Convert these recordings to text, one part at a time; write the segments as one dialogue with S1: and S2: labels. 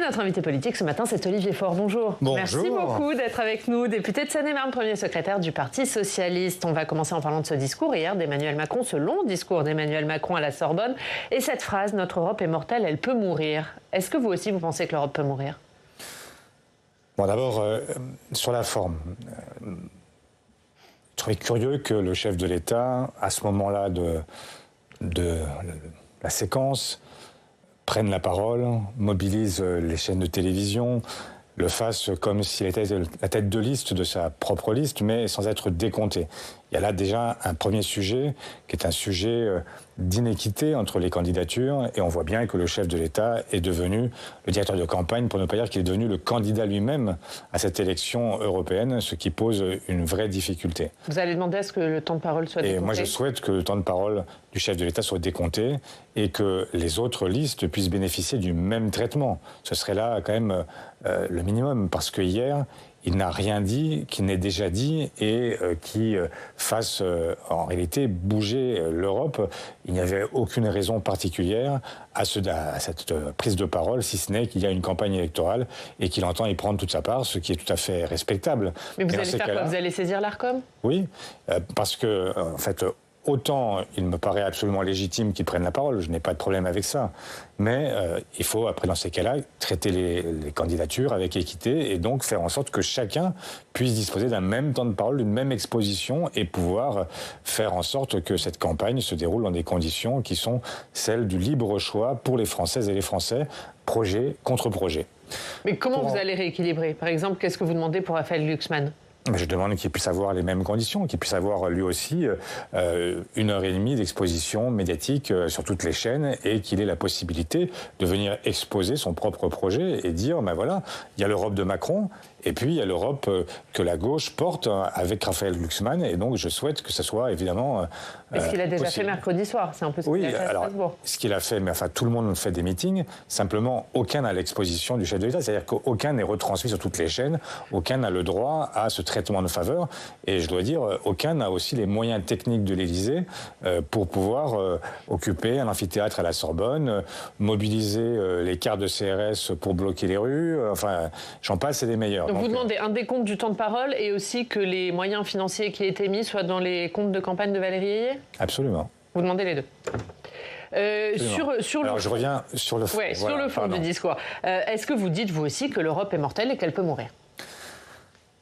S1: notre invité politique ce matin, c'est Olivier Faure. Bonjour.
S2: Bonjour.
S1: Merci beaucoup d'être avec nous. Député de Seine-et-Marne, premier secrétaire du Parti Socialiste. On va commencer en parlant de ce discours hier d'Emmanuel Macron, ce long discours d'Emmanuel Macron à la Sorbonne. Et cette phrase, notre Europe est mortelle, elle peut mourir. Est-ce que vous aussi, vous pensez que l'Europe peut mourir?
S2: Bon, d'abord, sur la forme. Je trouvais curieux que le chef de l'État, à ce moment-là de la séquence, prenne la parole, mobilise les chaînes de télévision, le fasse comme s'il était la tête de liste de sa propre liste, mais sans être décompté. Il y a là déjà un premier sujet, qui est un sujet d'inéquité entre les candidatures, et on voit bien que le chef de l'État est devenu le directeur de campagne, pour ne pas dire qu'il est devenu le candidat lui-même à cette élection européenne, ce qui pose une vraie difficulté.
S1: Vous allez demander à ce que le temps de parole soit décompté?
S2: Et moi, je souhaite que le temps de parole du chef de l'État soit décompté et que les autres listes puissent bénéficier du même traitement. Ce serait là quand même le minimum, parce que hier, il n'a rien dit qui n'est déjà dit et qui fasse en réalité bouger l'Europe. Il n'y avait aucune raison particulière à cette prise de parole, si ce n'est qu'il y a une campagne électorale et qu'il entend y prendre toute sa part, ce qui est tout à fait respectable.
S1: Mais vous allez faire quoi? Vous allez saisir l'Arcom? Oui,
S2: parce que, en fait, autant il me paraît absolument légitime qu'ils prennent la parole, je n'ai pas de problème avec ça. Mais il faut, après, dans ces cas-là, traiter les candidatures avec équité et donc faire en sorte que chacun puisse disposer d'un même temps de parole, d'une même exposition et pouvoir faire en sorte que cette campagne se déroule dans des conditions qui sont celles du libre choix pour les Françaises et les Français, projet contre projet.
S1: Mais comment vous allez rééquilibrer? Par exemple, qu'est-ce que vous demandez pour Raphaël Glucksmann?
S2: Je demande qu'il puisse avoir les mêmes conditions, qu'il puisse avoir lui aussi 1h30 d'exposition médiatique sur toutes les chaînes et qu'il ait la possibilité de venir exposer son propre projet et dire, ben voilà, il y a l'Europe de Macron et puis il y a l'Europe que la gauche porte avec Raphaël Glucksmann, et donc je souhaite que ce soit évidemment
S1: ce qu'il a déjà fait mercredi soir, c'est un peu ce qu'il a fait à Strasbourg.
S2: Ce qu'il a fait, mais enfin tout le monde fait des meetings, simplement aucun n'a l'exposition du chef de l'État, c'est-à-dire qu'aucun n'est retransmis sur toutes les chaînes, aucun n'a le droit à ce traitement de faveur, et je dois dire, aucun n'a aussi les moyens techniques de l'Élysée pour pouvoir occuper un amphithéâtre à la Sorbonne, mobiliser les cars de CRS pour bloquer les rues, enfin j'en passe et des meilleurs.
S1: Donc vous demandez un décompte du temps de parole et aussi que les moyens financiers qui aient été mis soient dans les comptes de campagne de Valérie Ayé?
S2: Absolument.
S1: Vous demandez les deux.
S2: Alors je reviens sur le fond.
S1: Ouais, sur le fond du discours. Est-ce que vous dites vous aussi que l'Europe est mortelle et qu'elle peut mourir?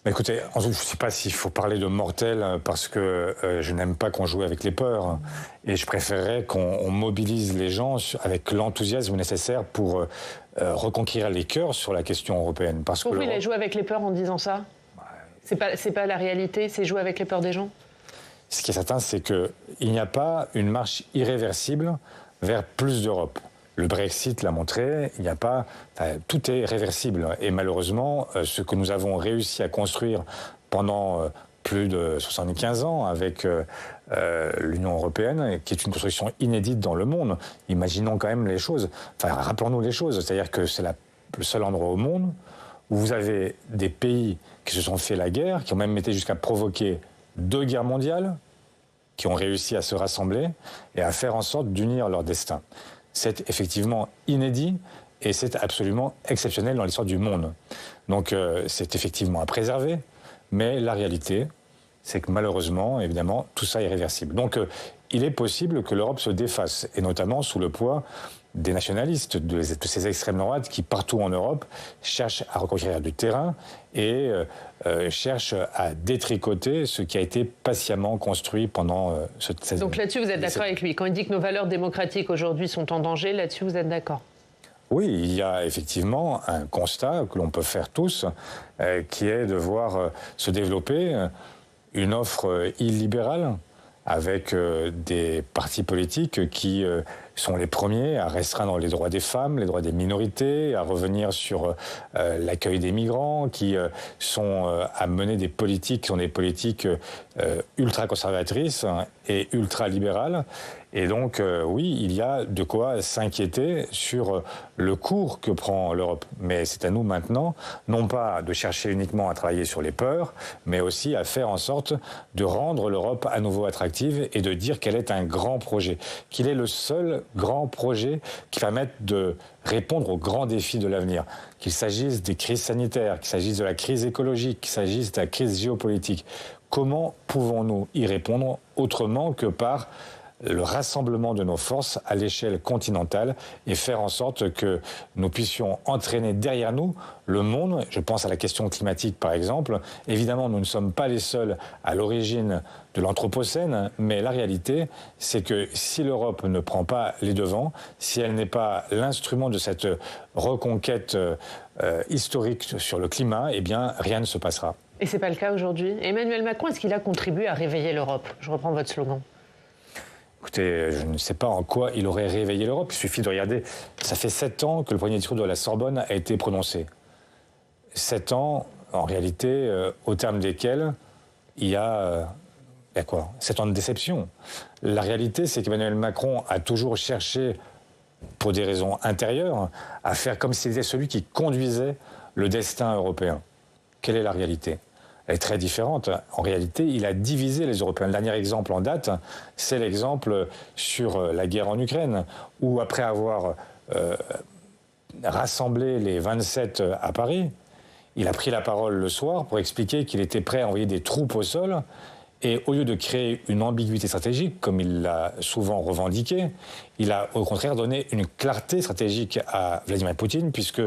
S2: Écoutez, je ne sais pas s'il faut parler de mortel parce que je n'aime pas qu'on joue avec les peurs et je préférerais qu'on mobilise les gens avec l'enthousiasme nécessaire pour reconquérir les cœurs sur la question européenne. Parce que
S1: il a joué avec les peurs en disant ça? C'est pas la réalité, c'est jouer avec les peurs des gens?
S2: Ce qui est certain, c'est qu'il n'y a pas une marche irréversible vers plus d'Europe. Le Brexit l'a montré, il n'y a pas, tout est réversible. Et malheureusement, ce que nous avons réussi à construire pendant plus de 75 ans avec l'Union européenne, qui est une construction inédite dans le monde, imaginons quand même les choses, enfin rappelons-nous les choses, c'est-à-dire que c'est le seul endroit au monde où vous avez des pays qui se sont fait la guerre, qui ont même été jusqu'à provoquer 2 guerres mondiales, qui ont réussi à se rassembler et à faire en sorte d'unir leur destin. C'est effectivement inédit et c'est absolument exceptionnel dans l'histoire du monde. Donc c'est effectivement à préserver, mais la réalité, c'est que malheureusement, évidemment, tout ça est irréversible. Donc il est possible que l'Europe se défasse, et notamment sous le poids des nationalistes, de ces extrêmes droites qui, partout en Europe, cherchent à reconquérir du terrain et cherchent à détricoter ce qui a été patiemment construit pendant cette...
S1: Donc là-dessus, vous êtes d'accord avec lui? Quand il dit que nos valeurs démocratiques aujourd'hui sont en danger, là-dessus, vous êtes d'accord?
S2: Oui, il y a effectivement un constat que l'on peut faire tous, qui est de voir se développer une offre illibérale avec des partis politiques qui sont les premiers à restreindre les droits des femmes, les droits des minorités, à revenir sur l'accueil des migrants, qui sont à mener des politiques qui sont des politiques ultra-conservatrices et ultra-libérales. Et donc, oui, il y a de quoi s'inquiéter sur le cours que prend l'Europe. Mais c'est à nous maintenant, non pas de chercher uniquement à travailler sur les peurs, mais aussi à faire en sorte de rendre l'Europe à nouveau attractive et de dire qu'elle est un grand projet, qu'il est le seul grands projets qui permettent de répondre aux grands défis de l'avenir. Qu'il s'agisse des crises sanitaires, qu'il s'agisse de la crise écologique, qu'il s'agisse de la crise géopolitique. Comment pouvons-nous y répondre autrement que par le rassemblement de nos forces à l'échelle continentale et faire en sorte que nous puissions entraîner derrière nous le monde. Je pense à la question climatique par exemple. Évidemment, nous ne sommes pas les seuls à l'origine de l'Anthropocène, mais la réalité, c'est que si l'Europe ne prend pas les devants, si elle n'est pas l'instrument de cette reconquête historique sur le climat, eh bien rien ne se passera.
S1: Et ce n'est pas le cas aujourd'hui. Emmanuel Macron, est-ce qu'il a contribué à réveiller l'Europe? Je reprends votre slogan.
S2: Écoutez, je ne sais pas en quoi il aurait réveillé l'Europe. Il suffit de regarder. Ça fait 7 ans que le premier discours de la Sorbonne a été prononcé. 7 ans, en réalité, au terme desquels il y a quoi? 7 ans de déception. La réalité, c'est qu'Emmanuel Macron a toujours cherché, pour des raisons intérieures, à faire comme s'il était celui qui conduisait le destin européen. Quelle est la réalité? Elle est très différente. En réalité, il a divisé les Européens. Le dernier exemple en date, c'est l'exemple sur la guerre en Ukraine, où après avoir rassemblé les 27 à Paris, il a pris la parole le soir pour expliquer qu'il était prêt à envoyer des troupes au sol. Et au lieu de créer une ambiguïté stratégique, comme il l'a souvent revendiqué, il a au contraire donné une clarté stratégique à Vladimir Poutine, puisque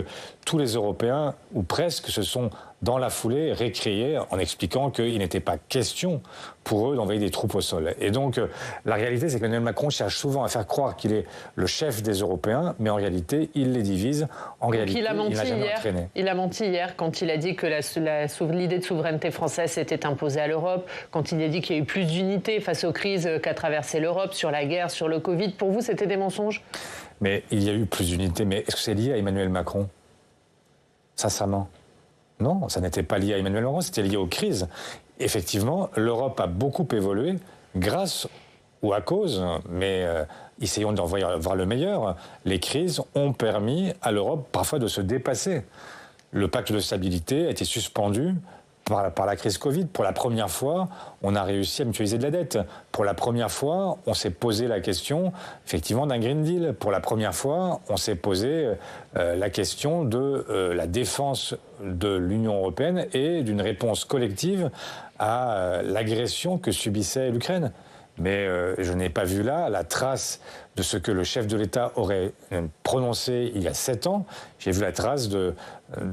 S2: tous les Européens, ou presque, se sont dans la foulée récriés en expliquant qu'il n'était pas question pour eux d'envoyer des troupes au sol. Et donc, la réalité, c'est qu'Emmanuel Macron cherche souvent à faire croire qu'il est le chef des Européens, mais en réalité, il les divise. En réalité, il n'a jamais entraîné.
S1: Il a menti hier quand il a dit que l'idée de souveraineté française s'était imposée à l'Europe, quand il a dit qu'il y a eu plus d'unité face aux crises qu'a traversé l'Europe, sur la guerre, sur le Covid. Pour vous, c'était des mensonges?
S2: Mais il y a eu plus d'unité. Mais est-ce que c'est lié à Emmanuel Macron? Sincèrement. Non, ça n'était pas lié à Emmanuel Macron, c'était lié aux crises. Effectivement, l'Europe a beaucoup évolué grâce ou à cause, mais essayons d'en voir le meilleur. Les crises ont permis à l'Europe parfois de se dépasser. Le pacte de stabilité a été suspendu par la crise Covid. Pour la première fois, on a réussi à mutualiser de la dette. Pour la première fois, on s'est posé la question, effectivement, d'un Green Deal. Pour la première fois, on s'est posé la question de la défense de l'Union européenne et d'une réponse collective à l'agression que subissait l'Ukraine. Mais je n'ai pas vu là la trace de ce que le chef de l'État aurait prononcé il y a 7 ans. J'ai vu la trace de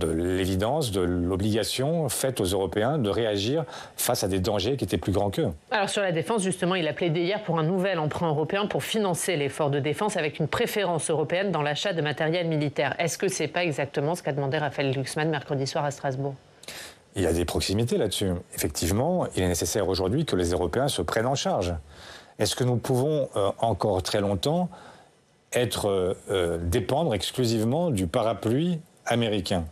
S2: l'évidence, de l'obligation faite aux Européens de réagir face à des dangers qui étaient plus grands qu'eux. Alors
S1: sur la défense, justement, il a plaidé hier pour un nouvel emprunt européen pour financer l'effort de défense avec une préférence européenne dans l'achat de matériel militaire. Est-ce que ce n'est pas exactement ce qu'a demandé Raphaël Glucksmann mercredi soir à Strasbourg?
S2: Il y a des proximités là-dessus. Effectivement, il est nécessaire aujourd'hui que les Européens se prennent en charge. Est-ce que nous pouvons encore très longtemps dépendre exclusivement du parapluie américain?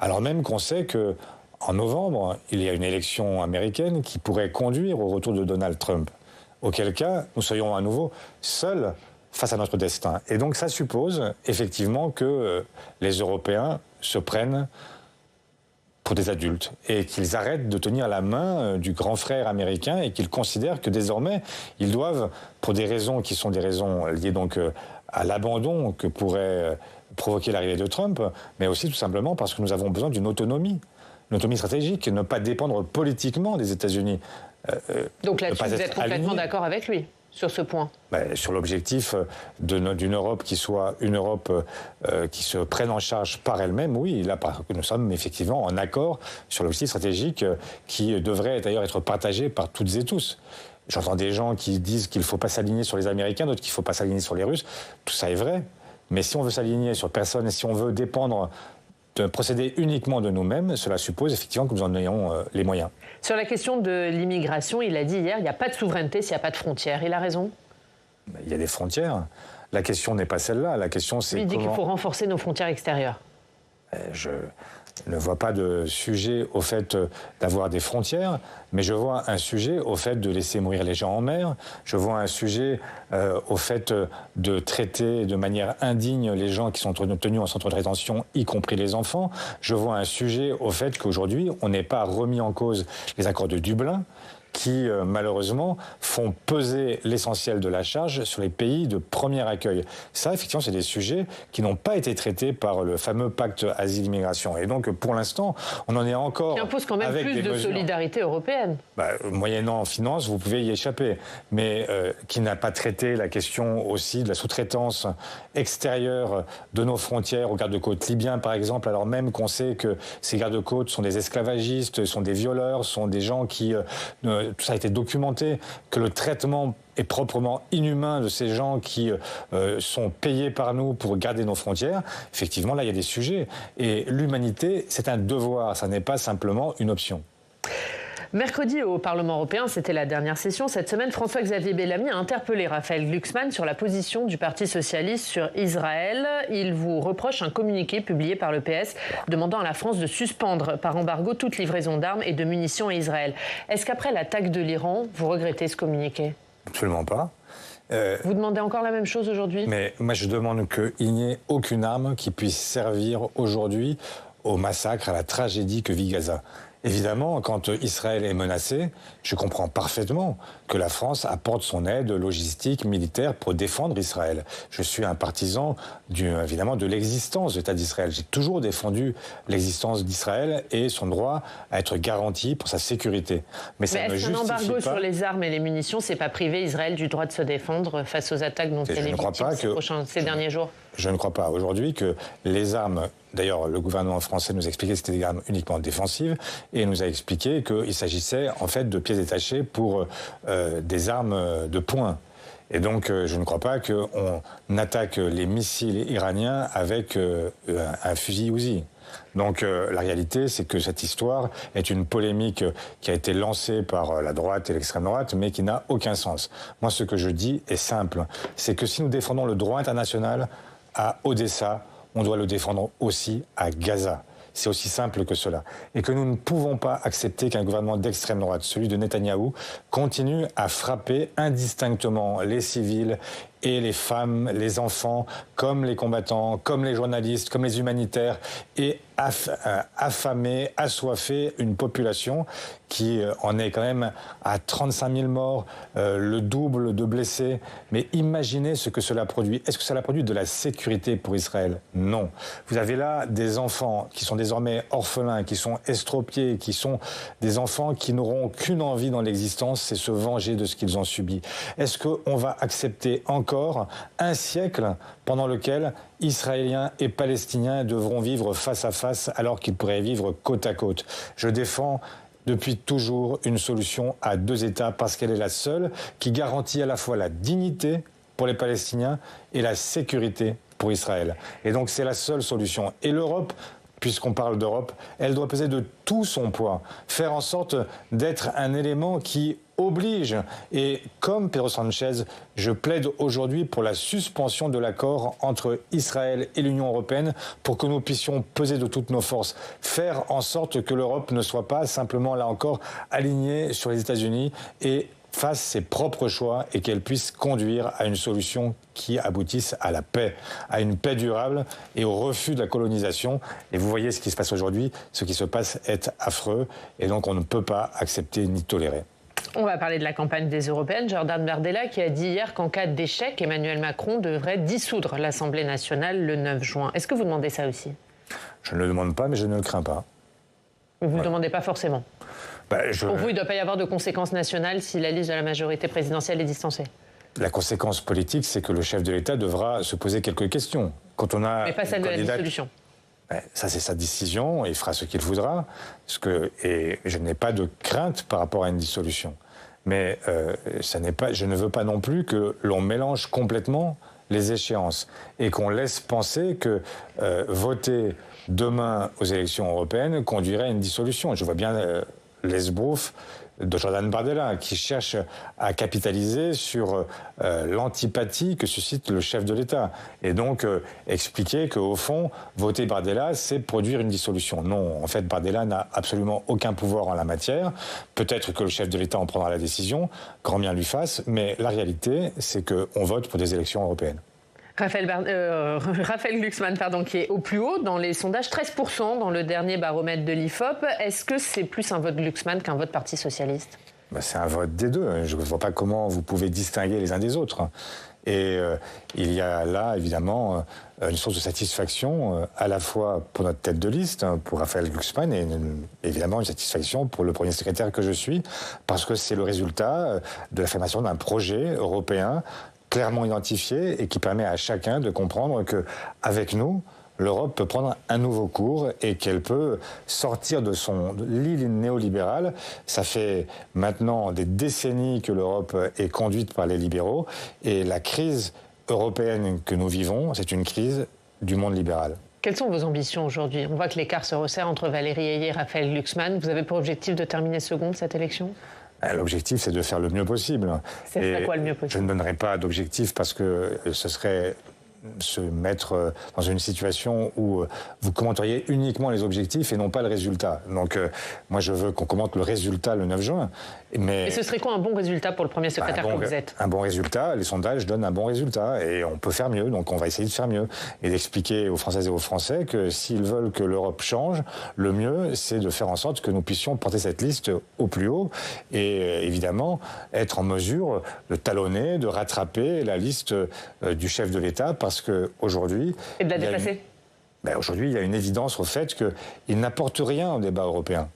S2: Alors même qu'on sait qu'en novembre, il y a une élection américaine qui pourrait conduire au retour de Donald Trump. Auquel cas, nous serions à nouveau seuls face à notre destin. Et donc ça suppose effectivement que les Européens se prennent pour des adultes et qu'ils arrêtent de tenir la main du grand frère américain et qu'ils considèrent que désormais ils doivent, pour des raisons qui sont des raisons liées donc à l'abandon que pourrait provoquer l'arrivée de Trump, mais aussi tout simplement parce que nous avons besoin d'une autonomie stratégique, ne pas dépendre politiquement des États-Unis.
S1: Donc là-dessus, vous êtes complètement d'accord avec lui sur ce point?
S2: Sur l'objectif d'une Europe qui soit une Europe qui se prenne en charge par elle-même, oui, là nous sommes effectivement en accord sur l'objectif stratégique qui devrait d'ailleurs être partagé par toutes et tous. J'entends des gens qui disent qu'il ne faut pas s'aligner sur les Américains, d'autres qu'il ne faut pas s'aligner sur les Russes. Tout ça est vrai, mais si on veut s'aligner sur personne et si on veut dépendre de procéder uniquement de nous-mêmes, cela suppose effectivement que nous en ayons les moyens.
S1: Sur la question de l'immigration, il a dit hier, il n'y a pas de souveraineté s'il n'y a pas de frontières. Il a raison?
S2: Il y a des frontières. La question n'est pas celle-là. La question, c'est
S1: il dit qu'il faut renforcer nos frontières extérieures.
S2: Je ne vois pas de sujet au fait d'avoir des frontières, mais je vois un sujet au fait de laisser mourir les gens en mer. Je vois un sujet au fait de traiter de manière indigne les gens qui sont tenus en centre de rétention, y compris les enfants. Je vois un sujet au fait qu'aujourd'hui, on n'ait pas remis en cause les accords de Dublin, qui, malheureusement, font peser l'essentiel de la charge sur les pays de premier accueil. Ça, effectivement, c'est des sujets qui n'ont pas été traités par le fameux pacte asile-immigration. Et donc, pour l'instant, on en est encore...
S1: Qui impose quand même
S2: avec
S1: plus de solidarité européenne.
S2: Moyennant en finance, vous pouvez y échapper. Mais qui n'a pas traité la question aussi de la sous-traitance extérieure de nos frontières aux gardes-côtes libyens, par exemple, alors même qu'on sait que ces gardes-côtes sont des esclavagistes, sont des violeurs, sont des gens qui... tout ça a été documenté, que le traitement est proprement inhumain de ces gens qui sont payés par nous pour garder nos frontières. Effectivement, là, il y a des sujets. Et l'humanité, c'est un devoir, ça n'est pas simplement une option.
S1: Mercredi, au Parlement européen, c'était la dernière session. Cette semaine, François-Xavier Bellamy a interpellé Raphaël Glucksmann sur la position du Parti socialiste sur Israël. Il vous reproche un communiqué publié par le PS demandant à la France de suspendre par embargo toute livraison d'armes et de munitions à Israël. Est-ce qu'après l'attaque de l'Iran, vous regrettez ce communiqué ?
S2: Absolument pas.
S1: Vous demandez encore la même chose aujourd'hui ?
S2: Mais moi, je demande qu'il n'y ait aucune arme qui puisse servir aujourd'hui au massacre, à la tragédie que vit Gaza. Évidemment, quand Israël est menacé, je comprends parfaitement que la France apporte son aide logistique, militaire pour défendre Israël. Je suis un partisan, évidemment, de l'existence de l'État d'Israël. J'ai toujours défendu l'existence d'Israël et son droit à être garanti pour sa sécurité. Mais ça ne justifie pas...
S1: est-ce qu'un embargo sur les armes et les munitions, c'est pas priver Israël du droit de se défendre face aux attaques dont elle est victime ces derniers jours ?
S2: Je ne crois pas aujourd'hui que les armes... D'ailleurs, le gouvernement français nous a expliqué que c'était des armes uniquement défensives et nous a expliqué qu'il s'agissait en fait de pièces détachées pour des armes de poing. Et donc, je ne crois pas qu'on attaque les missiles iraniens avec un fusil Uzi. Donc, la réalité, c'est que cette histoire est une polémique qui a été lancée par la droite et l'extrême droite, mais qui n'a aucun sens. Moi, ce que je dis est simple. C'est que si nous défendons le droit international à Odessa, on doit le défendre aussi à Gaza. C'est aussi simple que cela. Et que nous ne pouvons pas accepter qu'un gouvernement d'extrême droite, celui de Netanyahou, continue à frapper indistinctement les civils et les femmes, les enfants, comme les combattants, comme les journalistes, comme les humanitaires, et affamer, assoiffer une population qui en est quand même à 35 000 morts, le double de blessés. Mais imaginez ce que cela produit. Est-ce que cela produit de la sécurité pour Israël ? Non. Vous avez là des enfants qui sont désormais orphelins, qui sont estropiés, qui sont des enfants qui n'auront qu'une envie dans l'existence, c'est se venger de ce qu'ils ont subi. Est-ce qu'on va accepter encore un siècle pendant lequel Israéliens et Palestiniens devront vivre face à face alors qu'ils pourraient vivre côte à côte ? Je défends depuis toujours une solution à deux États parce qu'elle est la seule qui garantit à la fois la dignité pour les Palestiniens et la sécurité pour Israël. Et donc c'est la seule solution. Et l'Europe, puisqu'on parle d'Europe, elle doit peser de tout son poids, faire en sorte d'être un élément qui oblige. Et comme Pedro Sanchez, je plaide aujourd'hui pour la suspension de l'accord entre Israël et l'Union européenne pour que nous puissions peser de toutes nos forces, faire en sorte que l'Europe ne soit pas simplement, là encore, alignée sur les États-Unis et fasse ses propres choix et qu'elle puisse conduire à une solution qui aboutisse à la paix, à une paix durable et au refus de la colonisation. Et vous voyez ce qui se passe aujourd'hui, ce qui se passe est affreux et donc on ne peut pas accepter ni tolérer.
S1: On va parler de la campagne des Européennes. Jordan Bardella qui a dit hier qu'en cas d'échec, Emmanuel Macron devrait dissoudre l'Assemblée nationale le 9 juin. Est-ce que vous demandez ça aussi ?
S2: Je ne le demande pas, mais je ne le crains pas.
S1: Vous ne le demandez pas forcément ? Pour vous, il ne doit pas y avoir de conséquences nationales si la liste de la majorité présidentielle est distancée.
S2: La conséquence politique, c'est que le chef de l'État devra se poser quelques questions. Quand on a
S1: mais pas celle de la dissolution.
S2: Ça, c'est sa décision, il fera ce qu'il voudra. Et je n'ai pas de crainte par rapport à une dissolution. Mais je ne veux pas non plus que l'on mélange complètement les échéances et qu'on laisse penser que voter demain aux élections européennes conduirait à une dissolution. Je vois bien l'esbrouf de Jordan Bardella qui cherche à capitaliser sur l'antipathie que suscite le chef de l'État et donc expliquer qu'au fond voter Bardella c'est produire une dissolution. Non, en fait Bardella n'a absolument aucun pouvoir en la matière. Peut-être que le chef de l'État en prendra la décision, grand bien lui fasse, mais la réalité c'est qu'on vote pour des élections européennes.
S1: Raphaël Glucksmann, qui est au plus haut dans les sondages, 13% dans le dernier baromètre de l'IFOP. Est-ce que c'est plus un vote Glucksmann qu'un vote Parti socialiste ?
S2: Ben, c'est un vote des deux. Je ne vois pas comment vous pouvez distinguer les uns des autres. Et il y a là, évidemment, une source de satisfaction à la fois pour notre tête de liste, pour Raphaël Glucksmann, et évidemment une satisfaction pour le premier secrétaire que je suis, parce que c'est le résultat de l'affirmation d'un projet européen clairement identifié et qui permet à chacun de comprendre qu'avec nous, l'Europe peut prendre un nouveau cours et qu'elle peut sortir de son lit néolibéral. Ça fait maintenant des décennies que l'Europe est conduite par les libéraux et la crise européenne que nous vivons, c'est une crise du monde libéral.
S1: Quelles sont vos ambitions aujourd'hui? On voit que l'écart se resserre entre Valérie Ayé et Raphaël Glucksmann. Vous avez pour objectif de terminer second de cette élection?
S2: L'objectif, c'est de faire le mieux possible.
S1: C'est quoi le mieux possible?
S2: Je ne donnerai pas d'objectif parce que ce serait se mettre dans une situation où vous commenteriez uniquement les objectifs et non pas le résultat. Donc moi je veux qu'on commente le résultat le 9 juin.
S1: Et ce serait quoi un bon résultat pour le premier secrétaire que vous êtes?
S2: Un bon résultat, les sondages donnent un bon résultat et on peut faire mieux, donc on va essayer de faire mieux et d'expliquer aux Françaises et aux Français que s'ils veulent que l'Europe change, le mieux c'est de faire en sorte que nous puissions porter cette liste au plus haut et évidemment être en mesure de talonner, de rattraper la liste du chef de l'État parce qu'aujourd'hui...
S1: Et de la dépasser?
S2: Aujourd'hui, il y a une évidence au fait qu'il n'apporte rien au débat européen.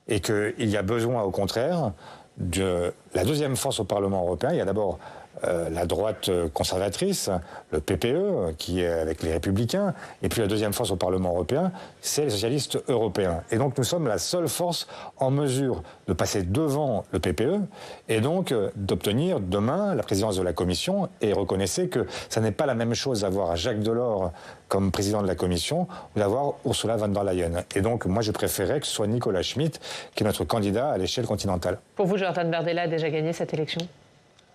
S2: Et qu'il y a besoin, au contraire, de la deuxième force au Parlement européen. Il y a d'abord la droite conservatrice, le PPE, qui est avec les Républicains, et puis la deuxième force au Parlement européen, c'est les socialistes européens. Et donc nous sommes la seule force en mesure de passer devant le PPE, et donc d'obtenir demain la présidence de la Commission, et reconnaissez que ça n'est pas la même chose d'avoir Jacques Delors comme président de la Commission ou d'avoir Ursula von der Leyen. Et donc moi je préférais que ce soit Nicolas Schmit qui est notre candidat à l'échelle continentale.
S1: Pour vous, Jordan Bardella a déjà gagné cette élection?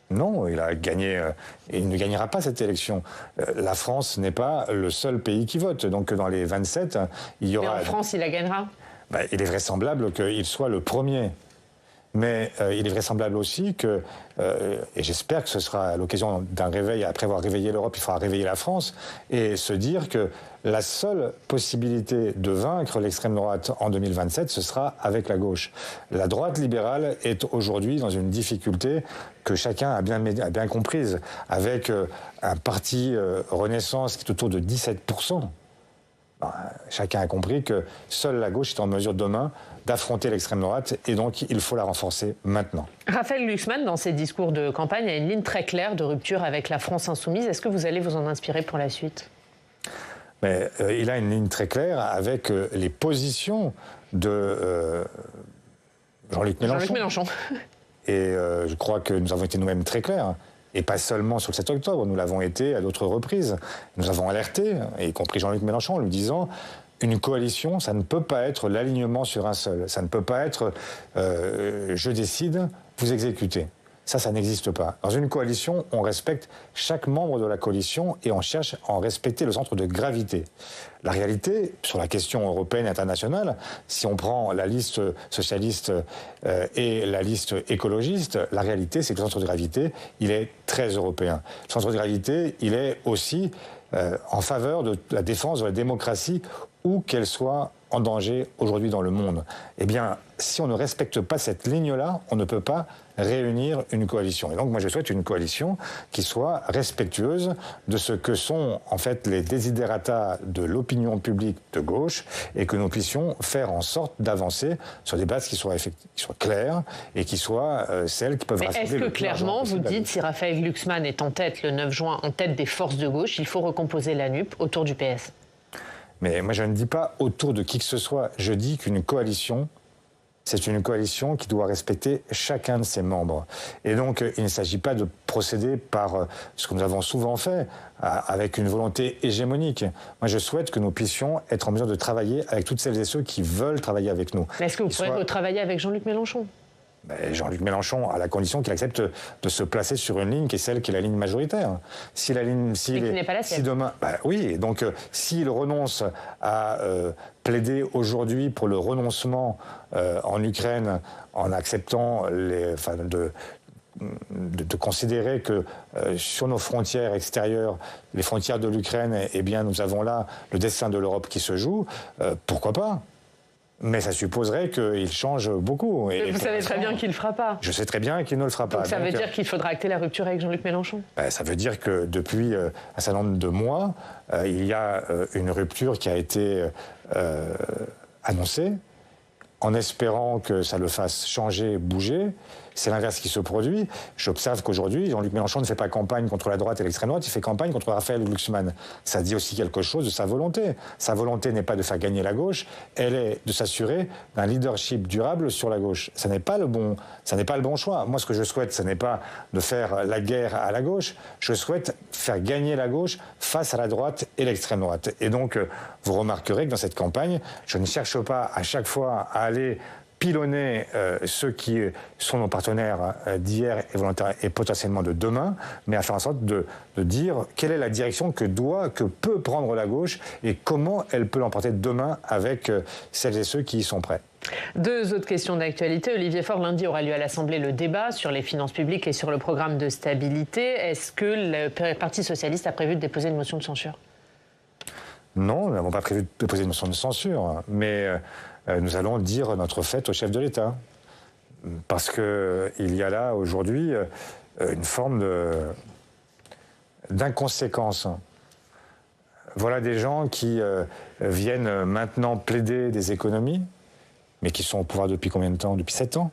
S2: Non, il a gagné, et il ne gagnera pas cette élection. La France n'est pas le seul pays qui vote. Donc dans les 27, il y aura...
S1: Mais en France, il la gagnera?
S2: Il est vraisemblable qu'il soit le premier. Mais il est vraisemblable aussi que, et j'espère que ce sera l'occasion d'un réveil, après avoir réveillé l'Europe, il faudra réveiller la France, et se dire que la seule possibilité de vaincre l'extrême droite en 2027, ce sera avec la gauche. La droite libérale est aujourd'hui dans une difficulté que chacun a bien comprise, avec un parti Renaissance qui est autour de 17%. Chacun a compris que seule la gauche est en mesure demain d'affronter l'extrême droite et donc il faut la renforcer maintenant.
S1: Raphaël Glucksmann, dans ses discours de campagne, a une ligne très claire de rupture avec la France insoumise. Est-ce que vous allez vous en inspirer pour la suite?
S2: Mais il a une ligne très claire avec les positions de Jean-Luc Mélenchon.
S1: Jean-Luc Mélenchon.
S2: Et je crois que nous avons été nous-mêmes très clairs. Et pas seulement sur le 7 octobre, nous l'avons été à d'autres reprises. Nous avons alerté, y compris Jean-Luc Mélenchon, en lui disant une coalition, ça ne peut pas être l'alignement sur un seul. Ça ne peut pas être je décide, vous exécutez. Ça n'existe pas. Dans une coalition, on respecte chaque membre de la coalition et on cherche à en respecter le centre de gravité. La réalité, sur la question européenne et internationale, si on prend la liste socialiste et la liste écologiste, la réalité, c'est que le centre de gravité, il est très européen. Le centre de gravité, il est aussi en faveur de la défense de la démocratie, où qu'elle soit en danger aujourd'hui dans le monde. Eh bien, si on ne respecte pas cette ligne-là, on ne peut pas réunir une coalition. Et donc, moi, je souhaite une coalition qui soit respectueuse de ce que sont, en fait, les desiderata de l'opinion publique de gauche et que nous puissions faire en sorte d'avancer sur des bases qui soient claires et qui soient celles qui peuvent rassembler.
S1: Est-ce que clairement, vous dites, si Raphaël Glucksmann est en tête le 9 juin, en tête des forces de gauche, il faut recomposer la NUP autour du PS?
S2: Mais moi, je ne dis pas autour de qui que ce soit. Je dis qu'une coalition, c'est une coalition qui doit respecter chacun de ses membres. Et donc, il ne s'agit pas de procéder par ce que nous avons souvent fait, avec une volonté hégémonique. Moi, je souhaite que nous puissions être en mesure de travailler avec toutes celles et ceux qui veulent travailler avec nous.
S1: Mais est-ce que vous pourrez retravailler avec Jean-Luc Mélenchon?
S2: Jean-Luc Mélenchon, à la condition qu'il accepte de se placer sur une ligne qui est celle qui est la ligne majoritaire. Si la ligne,
S1: qui n'est pas la sienne.
S2: Si demain, oui, donc s'il renonce à plaider aujourd'hui pour le renoncement en Ukraine, en acceptant de considérer que sur nos frontières extérieures, les frontières de l'Ukraine, eh bien, nous avons là le destin de l'Europe qui se joue, pourquoi pas? Mais ça supposerait qu'il change beaucoup.
S1: Mais vous savez très bien qu'il ne le fera pas.
S2: Je sais très bien qu'il ne le fera pas.
S1: Donc ça veut dire qu'il faudra acter la rupture avec Jean-Luc Mélenchon?
S2: Ça veut dire que depuis un certain nombre de mois, il y a une rupture qui a été annoncée, en espérant que ça le fasse changer, bouger. C'est l'inverse qui se produit. J'observe qu'aujourd'hui, Jean-Luc Mélenchon ne fait pas campagne contre la droite et l'extrême droite, il fait campagne contre Raphaël Glucksmann. Ça dit aussi quelque chose de sa volonté. Sa volonté n'est pas de faire gagner la gauche, elle est de s'assurer d'un leadership durable sur la gauche. Ça n'est pas le bon choix. Moi, ce que je souhaite, ce n'est pas de faire la guerre à la gauche, je souhaite faire gagner la gauche face à la droite et l'extrême droite. Et donc, vous remarquerez que dans cette campagne, je ne cherche pas à chaque fois à aller pilonner ceux qui sont nos partenaires d'hier et potentiellement de demain, mais à faire en sorte de dire quelle est la direction que peut prendre la gauche et comment elle peut l'emporter demain avec celles et ceux qui y sont prêts.
S1: Deux autres questions d'actualité. Olivier Faure, lundi aura lieu à l'Assemblée le débat sur les finances publiques et sur le programme de stabilité. Est-ce que le Parti socialiste a prévu de déposer une motion de censure?
S2: Non, nous n'avons pas prévu de déposer une motion de censure, mais nous allons dire notre fait au chef de l'État. Parce qu'il y a là, aujourd'hui, une forme d'inconséquence. Voilà des gens qui viennent maintenant plaider des économies, mais qui sont au pouvoir depuis combien de temps? Depuis 7 ans.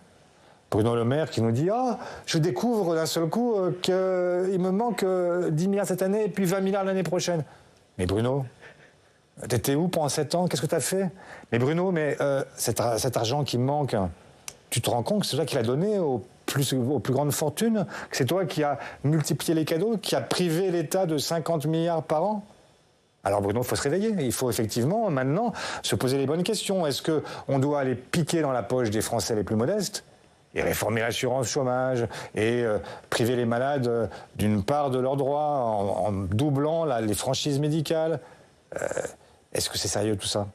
S2: Bruno Le Maire qui nous dit « Ah, je découvre d'un seul coup qu'il me manque 10 milliards cette année et puis 20 milliards l'année prochaine. » Mais Bruno, t'étais où pendant 7 ans? Qu'est-ce que t'as fait? Mais Bruno, cet argent qui manque, tu te rends compte que c'est toi qui l'as donné aux plus grandes fortunes? Que c'est toi qui as multiplié les cadeaux, qui a privé l'État de 50 milliards par an? Alors Bruno, il faut se réveiller. Il faut effectivement maintenant se poser les bonnes questions. Est-ce qu'on doit aller piquer dans la poche des Français les plus modestes et réformer l'assurance chômage et priver les malades d'une part de leurs droits en doublant les franchises médicales? Est-ce que c'est sérieux tout ça?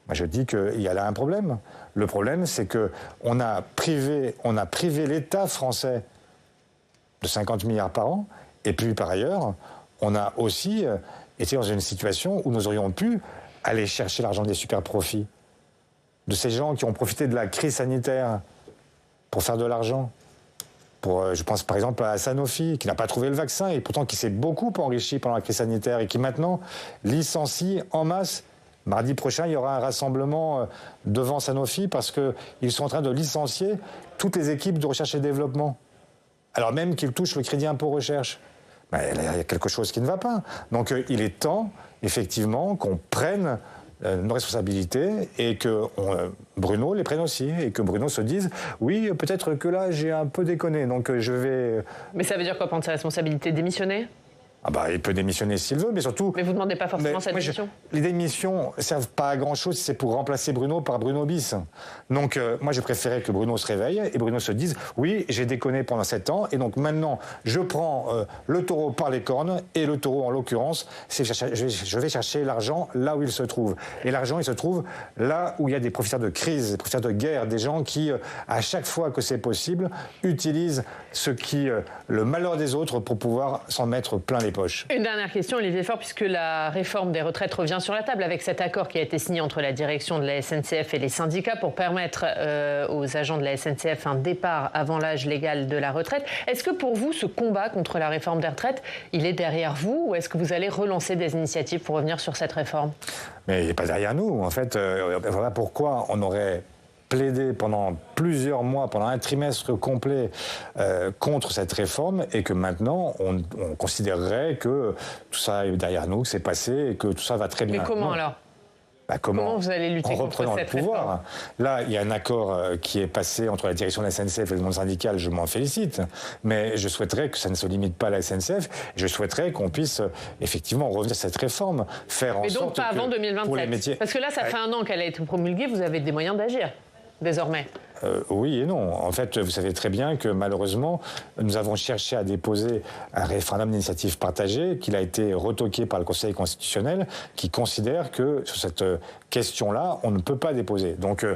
S2: Moi, je dis qu'il y a là un problème. Le problème, c'est qu'on a privé l'État français de 50 milliards par an, et puis par ailleurs, on a aussi été dans une situation où nous aurions pu aller chercher l'argent des super profits, de ces gens qui ont profité de la crise sanitaire pour faire de l'argent. Je pense par exemple à Sanofi, qui n'a pas trouvé le vaccin et pourtant qui s'est beaucoup enrichi pendant la crise sanitaire et qui maintenant licencie en masse. Mardi prochain, il y aura un rassemblement devant Sanofi parce qu'ils sont en train de licencier toutes les équipes de recherche et développement. Alors même qu'ils touchent le crédit impôt recherche. Il y a quelque chose qui ne va pas. Donc il est temps, effectivement, qu'on prenne nos responsabilités et que Bruno les prenne aussi et que Bruno se dise oui, peut-être que là j'ai un peu déconné, donc je vais...
S1: Mais ça veut dire quoi, prendre ses responsabilités? Démissionner?
S2: Il peut démissionner s'il veut, mais surtout...
S1: Mais vous ne demandez pas forcément sa démission?
S2: Les démissions ne servent pas à grand-chose si c'est pour remplacer Bruno par Bruno bis. Donc moi, j'ai préféré que Bruno se réveille et Bruno se dise « Oui, j'ai déconné pendant 7 ans et donc maintenant, je prends le taureau par les cornes et le taureau, en l'occurrence, je vais chercher l'argent là où il se trouve. Et l'argent, il se trouve là où il y a des profiteurs de crise, des profiteurs de guerre, des gens qui, à chaque fois que c'est possible, utilisent le malheur des autres pour pouvoir s'en mettre plein les poches.
S1: Une dernière question, Olivier Faure, puisque la réforme des retraites revient sur la table avec cet accord qui a été signé entre la direction de la SNCF et les syndicats pour permettre aux agents de la SNCF un départ avant l'âge légal de la retraite. Est-ce que pour vous, ce combat contre la réforme des retraites, il est derrière vous ou est-ce que vous allez relancer des initiatives pour revenir sur cette réforme?
S2: Mais il n'est pas derrière nous. En fait, voilà pourquoi on aurait plaidé pendant plusieurs mois, pendant un trimestre complet contre cette réforme et que maintenant on considérerait que tout ça est derrière nous, que c'est passé et que tout ça va très bien.
S1: Mais comment alors? Comment vous allez lutter contre cette réforme?
S2: Là, il y a un accord qui est passé entre la direction de la SNCF et le monde syndical, je m'en félicite, mais je souhaiterais que ça ne se limite pas à la SNCF, je souhaiterais qu'on puisse effectivement revenir à cette réforme, faire en sorte que...
S1: Mais donc pas avant 2027, parce que là, ça fait 1 an qu'elle a été promulguée, vous avez des moyens d'agir. Désormais.
S2: Oui et non. En fait, vous savez très bien que malheureusement, nous avons cherché à déposer un référendum d'initiative partagée, qu'il a été retoqué par le Conseil constitutionnel, qui considère que sur cette question-là, on ne peut pas déposer. Donc,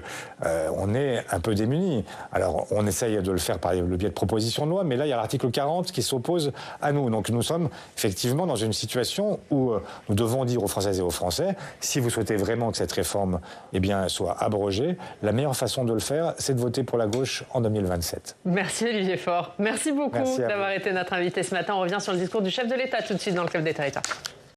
S2: on est un peu démunis. Alors, on essaye de le faire par le biais de propositions de loi, mais là, il y a l'article 40 qui s'oppose à nous. Donc, nous sommes effectivement dans une situation où nous devons dire aux Françaises et aux Français, si vous souhaitez vraiment que cette réforme soit abrogée, la meilleure façon de le faire, c'est de voter pour la gauche en 2027.
S1: Merci Olivier Faure. Merci beaucoup d'avoir été notre invité ce matin. On revient sur le discours du chef de l'État tout de suite dans le Club des Territoires.